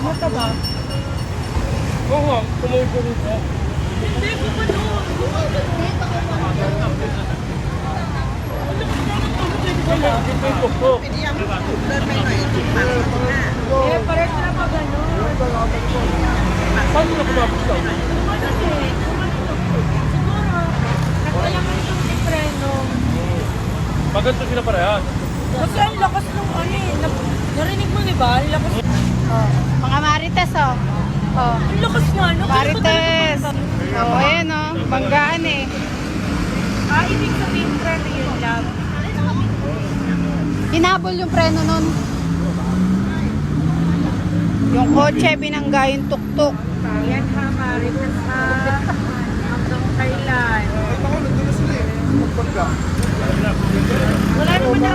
Mata ba? Oo nga, kumukulong ko. Hindi ko pa doon. Pwede yung tubular may noy. Eh, pares na pa gano'n. Paano na kumapos ka? Siguro, nagkalaman itong si Preno. Maganto sila parehas. Kasi ang lakas nung ano eh. Narinig mo di ba? Ang lakas. Oh, mga marites, oh. Oh, Ang lakas nga, no? marites. Oh, ayan, oh. Banggaan, eh. Ibig sabihin Preno yun lang. Hinabol yung preno nun. Yung kotse, binangga yung tuktok. Yan ha, Marites ha. Hanggang kailan? Wala naman na.